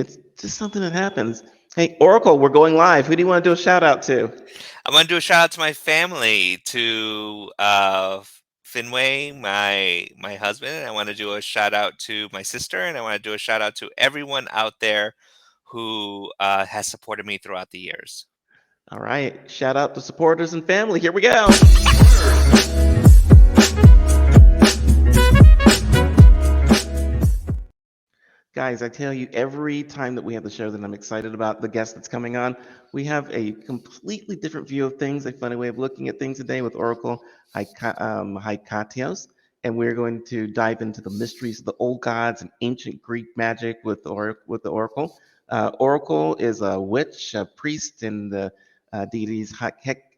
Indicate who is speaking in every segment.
Speaker 1: It's just something that happens. Hey, Oracle, we're going live. Who do you want to do a shout out to?
Speaker 2: I want to do a shout out to my family, to Finway, my husband, and I want to do a shout out to my sister, and I want to do a shout out to everyone out there who has supported me throughout the years.
Speaker 1: All right. Shout out to supporters and family. Here we go. Guys, I tell you, every time that we have the show that I'm excited about the guest that's coming on, we have a completely different view of things, a funny way of looking at things today with Oracle Hekataios. And we're going to dive into the mysteries of the old gods and ancient Greek magic with the Oracle. Oracle is a witch, a priest, and the deities.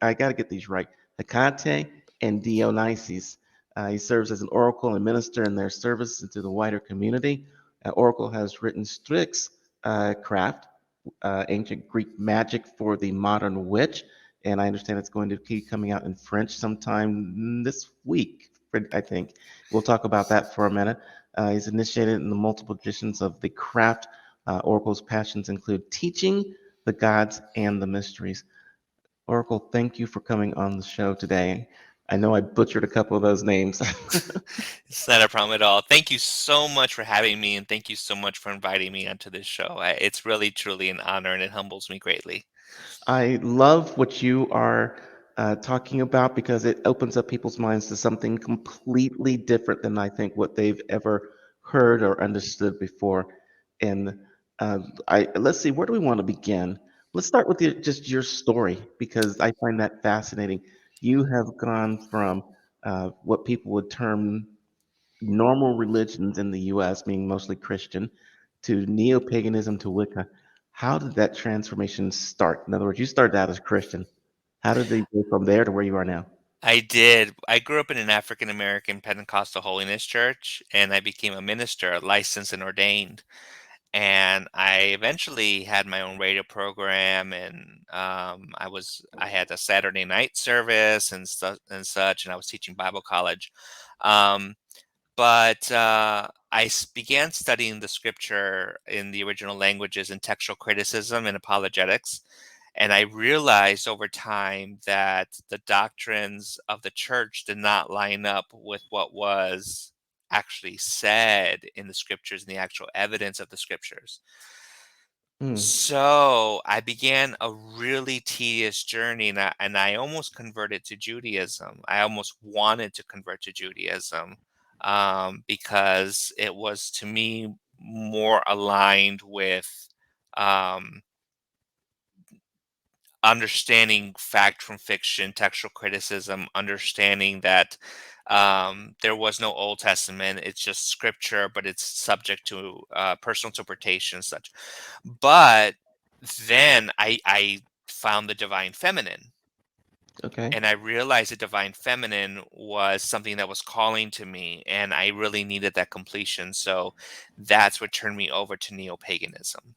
Speaker 1: I got to get these right. Hekate and Dionysos. He serves as an oracle and minister in their service to the wider community. Oracle has written Strix Craft, ancient Greek magic for the modern witch, and I understand it's going to keep coming out in French sometime this week, I think. We'll talk about that for a minute. He's initiated in the multiple traditions of the craft. Oracle's passions include teaching the gods and the mysteries. Oracle, thank you for coming on the show today. I know I butchered a couple of those names.
Speaker 2: It's not a problem at all. Thank you so much for having me, and thank you so much for inviting me onto this show. It's really, truly an honor, and it humbles me greatly.
Speaker 1: I love what you are talking about because it opens up people's minds to something completely different than I think what they've ever heard or understood before. And let's see, where do we want to begin? Let's start with just your story because I find that fascinating. You have gone from what people would term normal religions in the US, being mostly Christian, to neo paganism to Wicca. How did that transformation start? In other words, you started out as Christian. How did they go from there to where you are now?
Speaker 2: I did. I grew up in an African American Pentecostal holiness church, and I became a minister, licensed and ordained. And I eventually had my own radio program, and I had a Saturday night service and such, and I was teaching Bible college. Um, but began studying the scripture in the original languages in textual criticism and apologetics. And I realized over time that the doctrines of the church did not line up with what was actually said in the scriptures and the actual evidence of the scriptures.
Speaker 1: Mm,
Speaker 2: So I began a really tedious journey, and I almost converted to Judaism. I almost wanted to convert to Judaism because it was, to me, more aligned with um, understanding fact from fiction, textual criticism, understanding that there was no Old Testament. It's just scripture, but it's subject to personal interpretation and such. But then I found the divine feminine.
Speaker 1: okay.
Speaker 2: And I realized the divine feminine was something that was calling to me, and I really needed that completion. So that's what turned me over to neo paganism.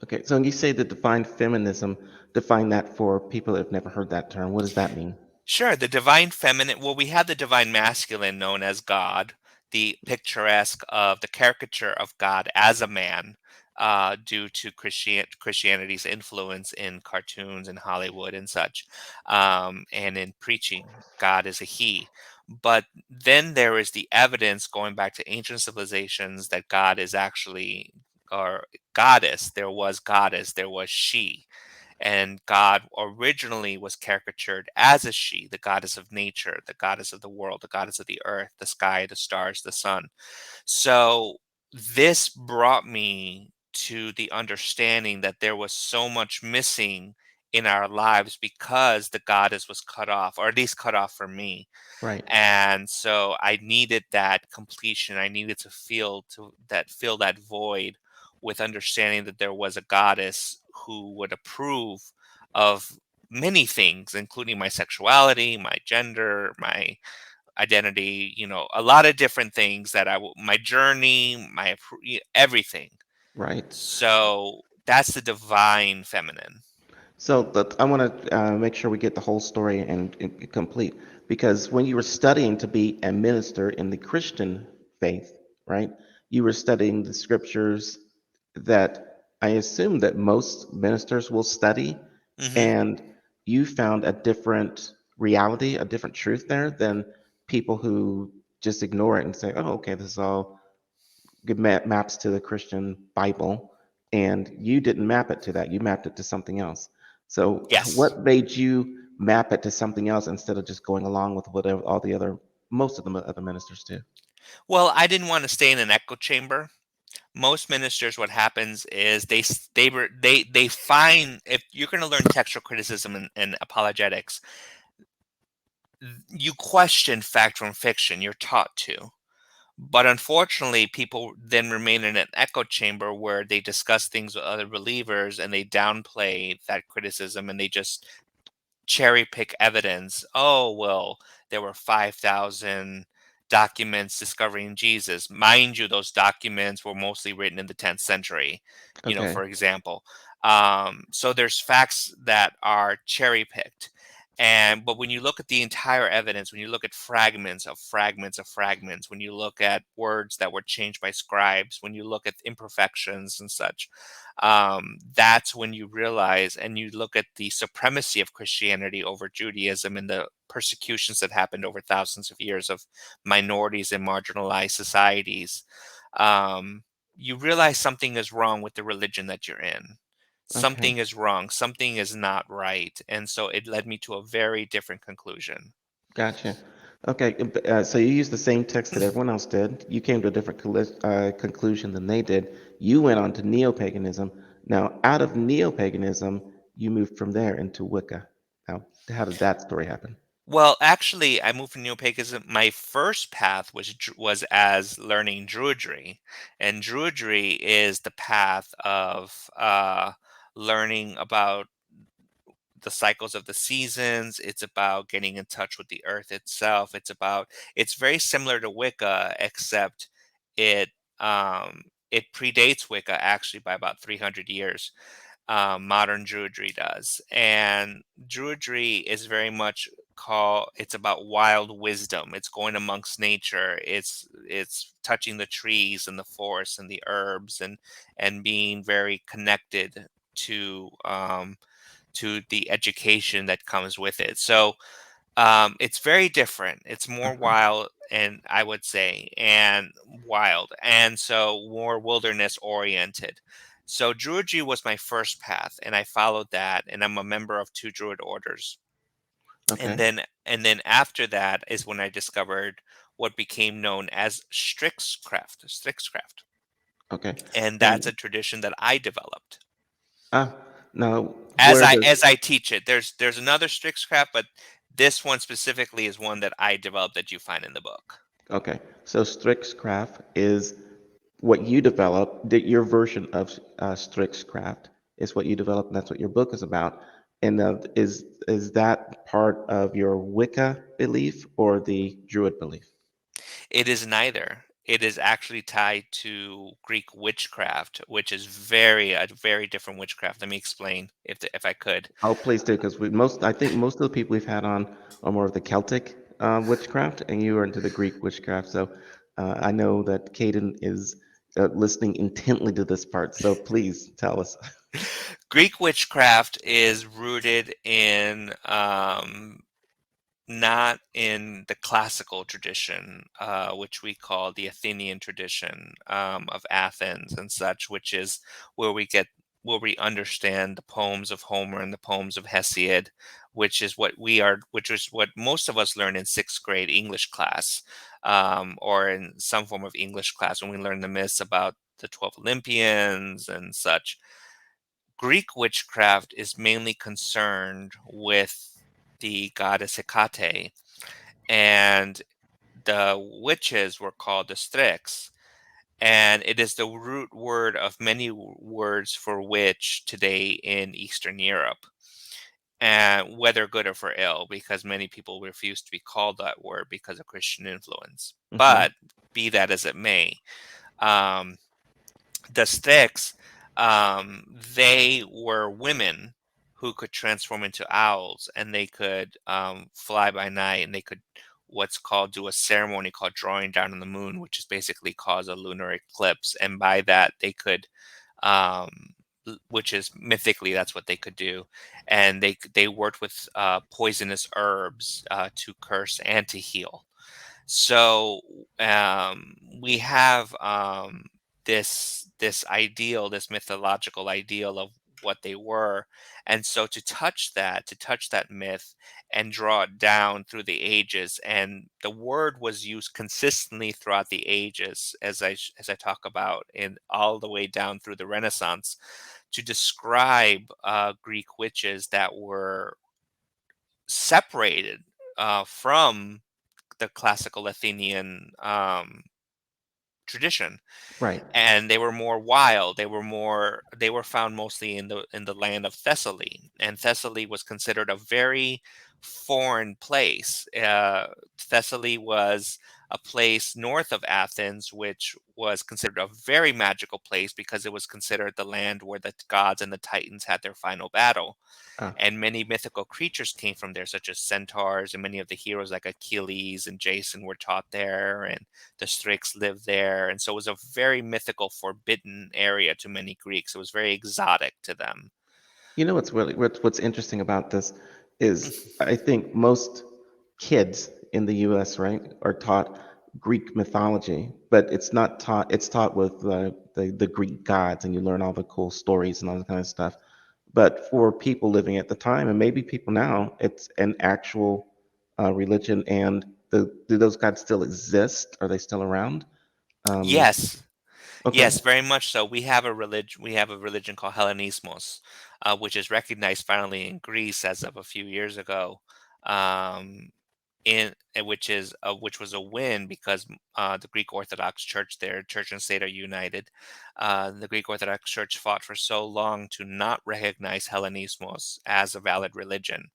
Speaker 1: Okay. So when you say the divine feminism, define that for people that have never heard that term. What does that mean?
Speaker 2: Sure, the divine feminine. Well, we have the divine masculine known as God, the picturesque of the caricature of God as a man, due to Christianity's influence in cartoons and Hollywood and such, and in preaching. God is a he. But then there is the evidence going back to ancient civilizations that God is actually, or goddess, there was she, and God originally was caricatured as a she, the goddess of nature, the goddess of the world, the goddess of the earth, the sky, the stars, the sun. So this brought me to the understanding that there was so much missing in our lives because the goddess was cut off, or at least cut off for me.
Speaker 1: Right.
Speaker 2: And so I needed that completion. I needed to fill that void with understanding that there was a goddess who would approve of many things, including my sexuality, my gender, my identity, a lot of different things my journey, everything.
Speaker 1: Right.
Speaker 2: So that's the divine feminine.
Speaker 1: So I want to make sure we get the whole story and complete because when you were studying to be a minister in the Christian faith, right? You were studying the scriptures that I assume that most ministers will study,
Speaker 2: Hmm.
Speaker 1: and you found a different reality, a different truth there than people who just ignore it and say, "Oh, okay, this is all good maps to the Christian Bible," and you didn't map it to that. You mapped it to something else. So,
Speaker 2: Yes.
Speaker 1: what made you map it to something else instead of just going along with whatever all the other most of the other ministers do?
Speaker 2: Well, I didn't want to stay in an echo chamber. Most ministers, what happens is they find, if you're going to learn textual criticism and apologetics, you question fact from fiction. You're taught to. But unfortunately, people then remain in an echo chamber where they discuss things with other believers and they downplay that criticism and they just cherry pick evidence. Oh, well, there were 5,000 documents discovering Jesus. Mind you, those documents were mostly written in the 10th century,
Speaker 1: Okay.
Speaker 2: for example. So there's facts that are cherry picked. But when you look at the entire evidence, when you look at fragments of fragments of fragments, when you look at words that were changed by scribes, when you look at imperfections and such, that's when you realize and you look at the supremacy of Christianity over Judaism and the persecutions that happened over thousands of years of minorities and marginalized societies. Um, you realize something is wrong with the religion that you're in.
Speaker 1: Okay.
Speaker 2: Something is wrong. Something is not right. And so it led me to a very different conclusion.
Speaker 1: Gotcha. Okay, so you used the same text that everyone else did. You came to a different conclusion than they did. You went on to neo-paganism. Now, out of neo-paganism, you moved from there into Wicca. Now, how did that story happen?
Speaker 2: Well, actually, I moved from neo-paganism. My first path was as learning Druidry, and Druidry is the path of learning about the cycles of the seasons. It's about getting in touch with the earth itself. It's very similar to Wicca, except it it predates Wicca actually by about 300 years. Modern Druidry does. And Druidry is very much it's about wild wisdom. It's going amongst nature. It's touching the trees and the forests and the herbs and being very connected to the education that comes with it. So it's very different. It's more
Speaker 1: Uh-huh.
Speaker 2: wild, and I would say, and wild, and so more wilderness oriented. So Druidry was my first path, and I followed that, and I'm a member of two Druid orders. And
Speaker 1: Okay.
Speaker 2: then after that is when I discovered what became known as Strix Craft, Strix Craft,
Speaker 1: Okay.
Speaker 2: and that's a
Speaker 1: And
Speaker 2: tradition that I developed
Speaker 1: uh, now,
Speaker 2: as
Speaker 1: where
Speaker 2: I
Speaker 1: does
Speaker 2: as I teach it. There's another Strix Craft, but this one specifically is one that I developed that you find in the book.
Speaker 1: okay? So Strix Craft is what you developed. That your version of Strix Craft is what you developed, and that's what your book is about. And is that part of your Wicca belief or the Druid belief?
Speaker 2: It is neither. It is actually tied to Greek witchcraft, which is a very different witchcraft. Let me explain if I could.
Speaker 1: Oh, please do, because I think most of the people we've had on are more of the Celtic witchcraft, and you are into the Greek witchcraft. So I know that Caden is listening intently to this part. So please tell us.
Speaker 2: Greek witchcraft is rooted in not in the classical tradition, which we call the Athenian tradition of Athens and such, which is where we get where we understand the poems of Homer and the poems of Hesiod, which is what most of us learn in sixth grade English class, or in some form of English class when we learn the myths about the 12 Olympians and such. Greek witchcraft is mainly concerned with the goddess Hekate, and the witches were called the Strix, and it is the root word of many words for witch today in Eastern Europe, and whether good or for ill, because many people refuse to be called that word because of Christian influence.
Speaker 1: Hmm.
Speaker 2: But be that as it may, um, the Sticks, they were women who could transform into owls, and they could fly by night, and they could what's called do a ceremony called drawing down on the moon, which is basically cause a lunar eclipse, and by that they could um, which is mythically that's what they could do, and they worked with poisonous herbs to curse and to heal. So we have this ideal, this mythological ideal of what they were, and so to touch that myth and draw it down through the ages, and the word was used consistently throughout the ages, as I talk about, in all the way down through the Renaissance, to describe Greek witches that were separated from the classical Athenian tradition,
Speaker 1: Right.
Speaker 2: and they were more wild. They were found mostly in the land of Thessaly, and Thessaly was considered a very foreign place. Thessaly was a place north of Athens, which was considered a very magical place because it was considered the land where the gods and the Titans had their final battle,
Speaker 1: Ah.
Speaker 2: and many mythical creatures came from there, such as centaurs, and many of the heroes like Achilles and Jason were taught there, and the Strix lived there, and so it was a very mythical, forbidden area to many Greeks. It was very exotic to them.
Speaker 1: You know what's interesting about this is I think most kids in the U.S., right, are taught Greek mythology, but it's not taught. It's taught with the Greek gods, and you learn all the cool stories and all that kind of stuff. But for people living at the time, and maybe people now, it's an actual religion. And do those gods still exist? Are they still around? Um,
Speaker 2: Yes,
Speaker 1: okay,
Speaker 2: yes, very much so. We have a religion. We have a religion called Hellenismos, which is recognized finally in Greece as of a few years ago. Um, which was a win because the Greek Orthodox Church, their church and state are united. The Greek Orthodox Church fought for so long to not recognize Hellenismos as a valid religion,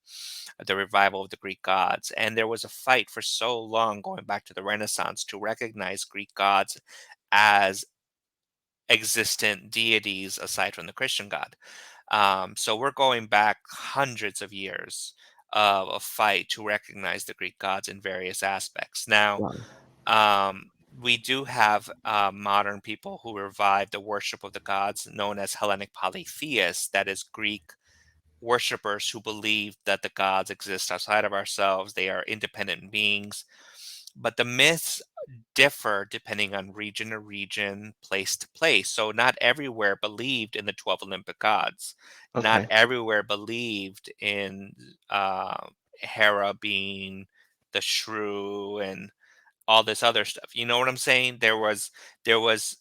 Speaker 2: the revival of the Greek gods, and there was a fight for so long going back to the Renaissance to recognize Greek gods as existent deities aside from the Christian God. So we're going back hundreds of years of a fight to recognize the Greek gods in various aspects. Now,
Speaker 1: wow,
Speaker 2: we do have modern people who revive the worship of the gods, known as Hellenic polytheists, that is, Greek worshippers who believe that the gods exist outside of ourselves, they are independent beings. But the myths differ depending on region to region, place to place. So not everywhere believed in the 12 Olympic gods. Not
Speaker 1: okay.
Speaker 2: everywhere believed in uh, Hera being the shrew and all this other stuff. You know what I'm saying? There was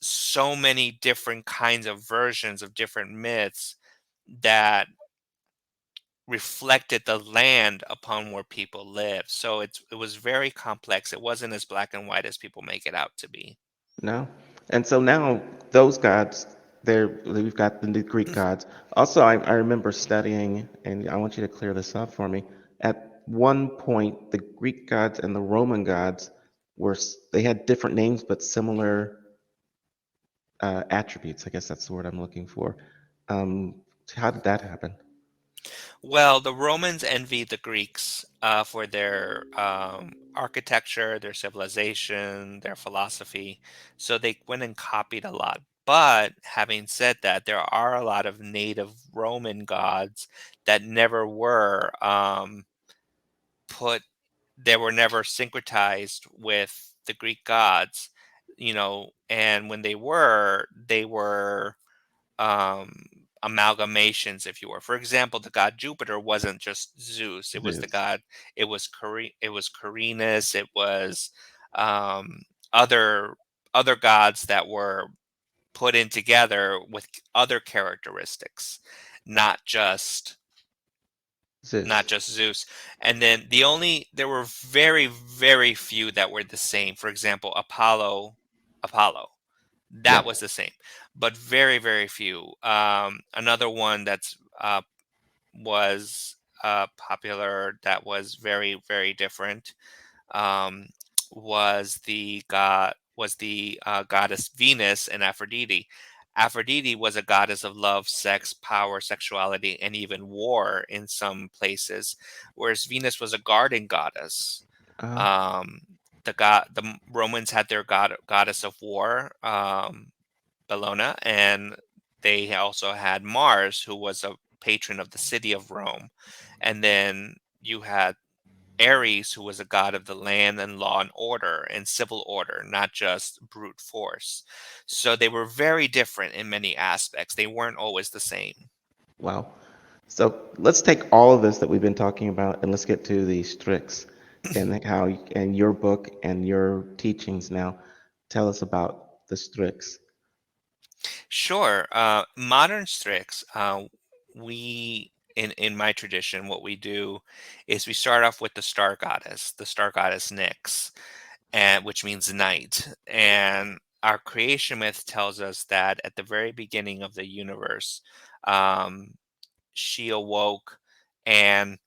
Speaker 2: so many different kinds of versions of different myths that reflected the land upon where people lived. So it was very complex. It wasn't as black and white as people make it out to be.
Speaker 1: No. And so now those gods, we've got the Greek gods. Also, I remember studying, and I want you to clear this up for me. At one point, the Greek gods and the Roman gods they had different names but similar attributes. I guess that's the word I'm looking for. Um, how did that happen?
Speaker 2: Well, the Romans envied the Greeks for their architecture, their civilization, their philosophy. So they went and copied a lot. But having said that, there are a lot of native Roman gods that never were put, they were never syncretized with the Greek gods, and when they were um, amalgamations, if you were. For example, the god Jupiter wasn't just Zeus; it was the
Speaker 1: Zeus.
Speaker 2: god. It was Quirinus. It was um, other other gods that were put in together with other characteristics, not just not
Speaker 1: Zeus.
Speaker 2: just Zeus. And then there were very, very few that were the same. For example, Apollo,
Speaker 1: Yeah.
Speaker 2: that was the same, but very, very few. Another one that's was popular that was very, very different um, was the goddess Venus and Aphrodite. Aphrodite was a goddess of love, sex, power, sexuality, and even war in some places, whereas Venus was a garden goddess.
Speaker 1: Uh,
Speaker 2: Um, the Romans had their goddess of war, Bellona, and they also had Mars, who was a patron of the city of Rome. And then you had Ares, who was a god of the land and law and order and civil order, not just brute force. So they were very different in many aspects. They weren't always the same.
Speaker 1: Wow. So let's take all of this that we've been talking about and let's get to the Strix and how and your book and your teachings now. Tell us about the Strix.
Speaker 2: Sure. Modern Strix, we in my tradition, what we do is we start off with the star goddess Nyx, and which means night. And our creation myth tells us that at the very beginning of the universe, um, she awoke and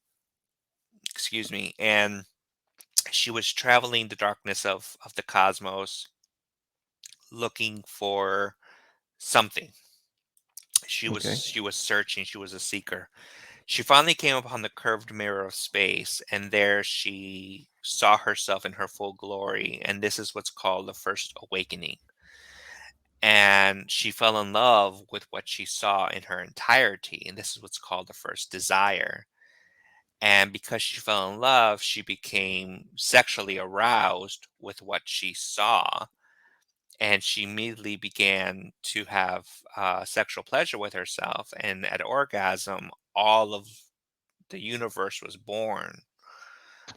Speaker 2: excuse me, and she was traveling the darkness of the cosmos looking for something.
Speaker 1: Okay.
Speaker 2: She was searching, she was a seeker. She finally came upon the curved mirror of space, and there she saw herself in her full glory, and this is what's called the first awakening. And she fell in love with what she saw in her entirety, and this is what's called the first desire. And because she fell in love, she became sexually aroused with what she saw, and she immediately began to have sexual pleasure with herself. And at orgasm, all of the universe was born.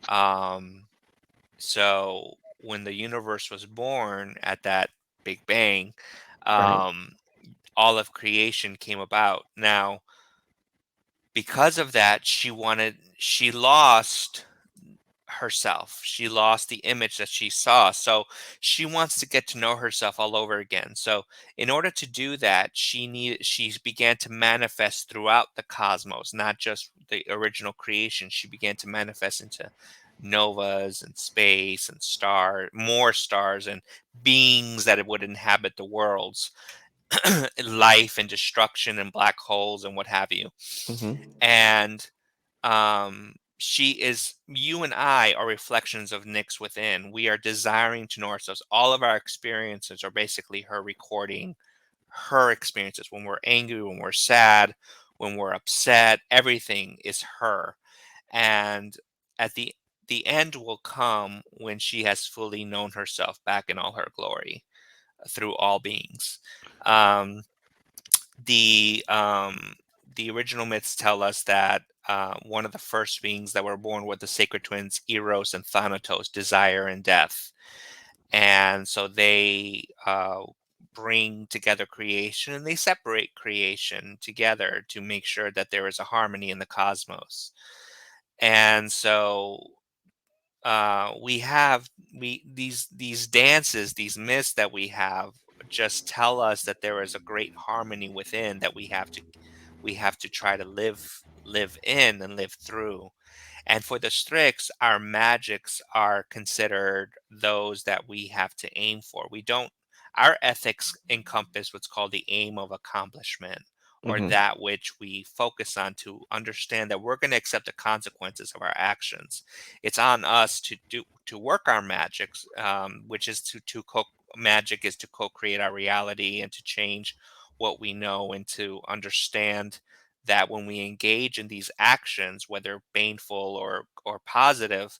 Speaker 2: Um, so when the universe was born at that Big Bang,
Speaker 1: Right.
Speaker 2: um, all of creation came about. Now, because of that, she lost herself. She lost the image that she saw. So she wants to get to know herself all over again. So in order to do that, she began to manifest throughout the cosmos, not just the original creation. She began to manifest into novas and space and more stars and beings that would inhabit the worlds, life and destruction and black holes and what have you.
Speaker 1: Mm-hmm.
Speaker 2: And she is you and I are reflections of Nyx within. We are desiring to know ourselves. All of our experiences are basically her recording her experiences. When we're angry, when we're sad, when we're upset, everything is her. And at the end will come when she has fully known herself back in all her glory through all beings. Um, the um, the original myths tell us that one of the first beings that were born were the sacred twins Eros and Thanatos, desire and death, and so they bring together creation and they separate creation together to make sure that there is a harmony in the cosmos. And so we have we these dances, these myths that we have just tell us that there is a great harmony within that we have to try to live in and live through. And for the Strix, our magics are considered those that we have to aim for. We don't, our ethics encompass what's called the aim of accomplishment, or
Speaker 1: Mm-hmm.
Speaker 2: that which we focus on to understand that we're going to accept the consequences of our actions. It's on us to work our magics, which is magic is to co-create our reality and to change what we know and to understand that when we engage in these actions, whether baneful or positive,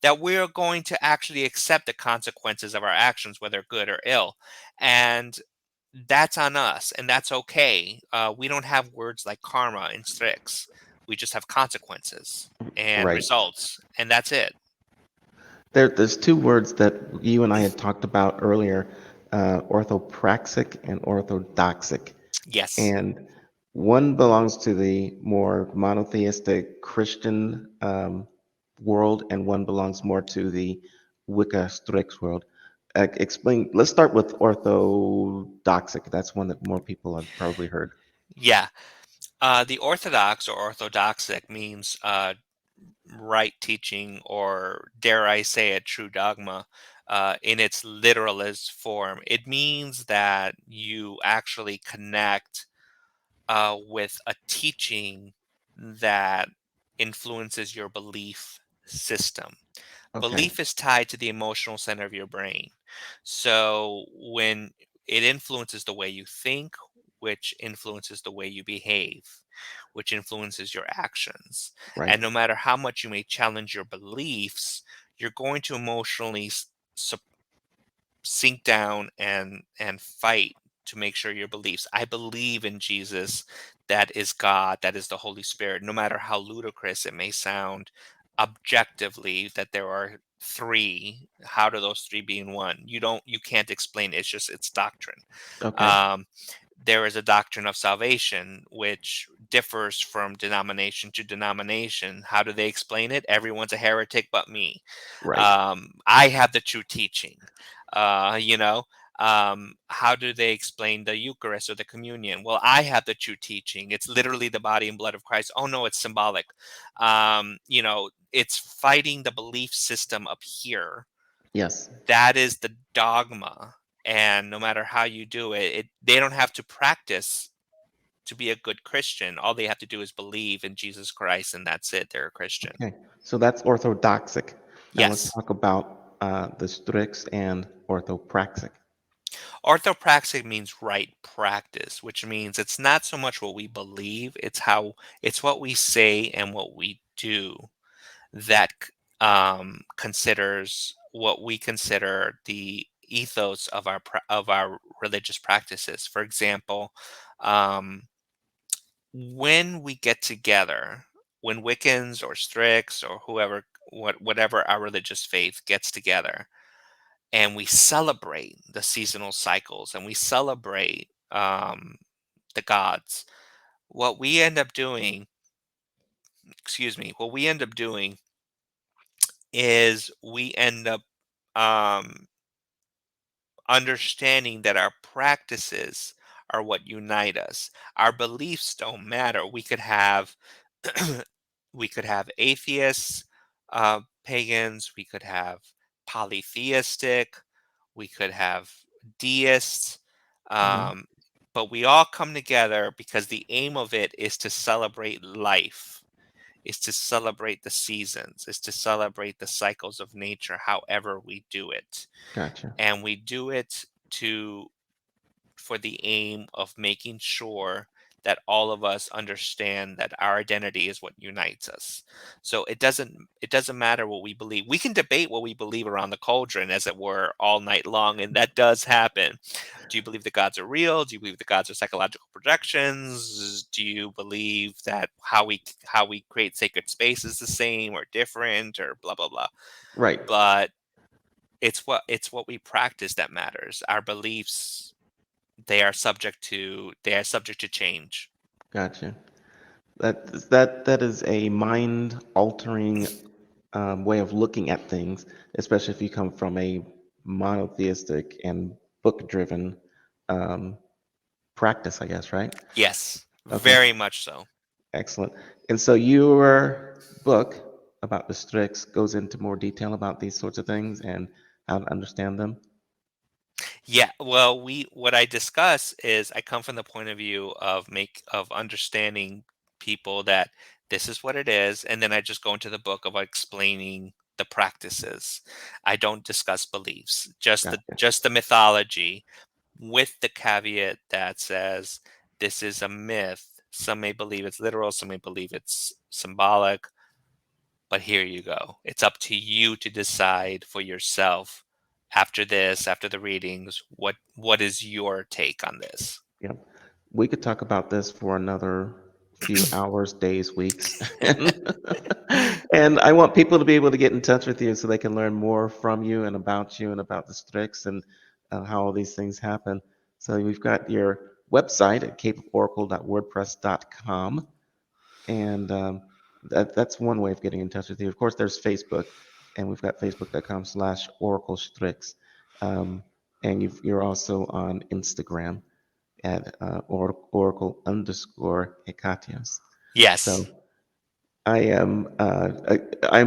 Speaker 2: that we're going to actually accept the consequences of our actions, whether good or ill. And that's on us, and that's okay. We don't have words like karma in Strix. We just have consequences and
Speaker 1: Right.
Speaker 2: results, and that's it.
Speaker 1: There's two words that you and I had talked about earlier, orthopraxic and orthodoxic.
Speaker 2: Yes.
Speaker 1: And one belongs to the more monotheistic Christian world, and one belongs more to the Wicca Strix world. Explain. Let's start with orthodoxic. That's one that more people have probably heard.
Speaker 2: Yeah. The orthodox or orthodoxic means right teaching, or dare I say it, true dogma, in its literalist form. It means that you actually connect with a teaching that influences your belief system.
Speaker 1: Okay.
Speaker 2: Belief is tied to the emotional center of your brain. So when it influences the way you think, which influences the way you behave, which influences your actions.
Speaker 1: Right.
Speaker 2: And no matter how much you may challenge your beliefs, you're going to emotionally sink down and fight to make sure your beliefs. I believe in Jesus, that is God, that is the Holy Spirit. No matter how ludicrous it may sound, objectively, that there are three. How do those three be in one? You can't explain it. It's just it's doctrine.
Speaker 1: Okay.
Speaker 2: Um, there is a doctrine of salvation which differs from denomination to denomination. How do they explain it? Everyone's a heretic but me.
Speaker 1: Right.
Speaker 2: I have the true teaching. Uh, you know, how do they explain the Eucharist or the communion? Well, I have the true teaching. It's literally the body and blood of Christ. Oh no, it's symbolic. It's fighting the belief system up here.
Speaker 1: Yes.
Speaker 2: That is the dogma. And no matter how you do it, they don't have to practice to be a good Christian. All they have to do is believe in Jesus Christ, and that's it. They're a Christian.
Speaker 1: Okay. So that's orthodoxic. Now let's
Speaker 2: Yes.
Speaker 1: talk about the Strix and orthopraxic.
Speaker 2: Orthopraxic means right practice, which means it's not so much what we believe, it's what we say and what we do that considers what we consider the ethos of our religious practices. For example, um, when we get together, when Wiccans or Strix or whatever our religious faith gets together, and we celebrate the seasonal cycles and we celebrate the gods, what we end up doing, what we end up doing is we end up um, understanding that our practices are what unite us. Our beliefs don't matter. We could have atheists, pagans. We could have polytheistic. We could have deists.
Speaker 1: Hmm.
Speaker 2: Um, but we all come together because the aim of it is to celebrate life, is to celebrate the seasons, is to celebrate the cycles of nature, however we do it.
Speaker 1: Gotcha.
Speaker 2: And we do it to for the aim of making sure that all of us understand that our identity is what unites us. So it doesn't matter what we believe. We can debate what we believe around the cauldron, as it were, all night long, and that does happen. Do you believe the gods are real? Do you believe the gods are psychological projections? Do you believe that how we create sacred space is the same or different or blah blah blah?
Speaker 1: Right.
Speaker 2: But it's what we practice that matters. Our beliefs, they are subject to change.
Speaker 1: Gotcha. That is a mind-altering way of looking at things, especially if you come from a monotheistic and book-driven um, practice, I guess, right?
Speaker 2: Yes,
Speaker 1: Okay,
Speaker 2: very much so.
Speaker 1: excellent. And so your book about the Strix goes into more detail about these sorts of things and how to understand them.
Speaker 2: Yeah, well, we what I discuss is I come from the point of view of understanding people that this is what it is, and then I just go into the book of explaining the practices. I don't discuss beliefs,
Speaker 1: Gotcha.
Speaker 2: just the mythology, with the caveat that says this is a myth. Some may believe it's literal, some may believe it's symbolic, but here you go. It's up to you to decide for yourself after this, after the readings, what is your take on this?
Speaker 1: Yeah. We could talk about this for another few hours, days, weeks. And I want people to be able to get in touch with you so they can learn more from you and about the Strix and how all these things happen. So we've got your website at capeofOracle.wordpress.com. And that's one way of getting in touch with you. Of course, there's Facebook, and we've got facebook.com/Oracle Strix. Um, and you're also on Instagram at Oracle underscore Hekataios.
Speaker 2: Yes.
Speaker 1: So I'm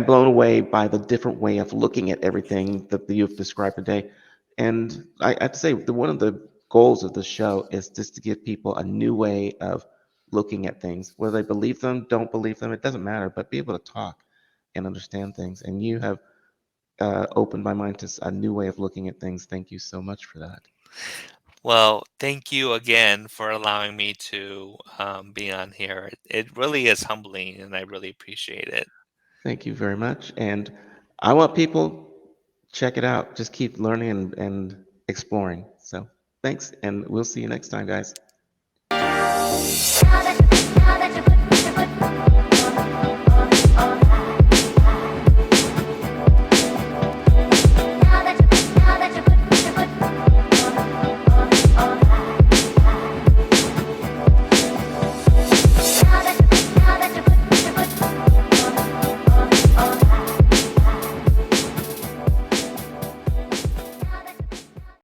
Speaker 1: blown away by the different way of looking at everything that you've described today. And I have to say, one of the goals of the show is just to give people a new way of looking at things. Whether they believe them, don't believe them, it doesn't matter, but be able to talk and understand things. And you have opened my mind to a new way of looking at things. Thank you so much for that.
Speaker 2: Well, thank you again for allowing me to be on here. It really is humbling, and I really appreciate it.
Speaker 1: Thank you very much. And I want people check it out. Just keep learning and exploring. So thanks, and we'll see you next time, guys.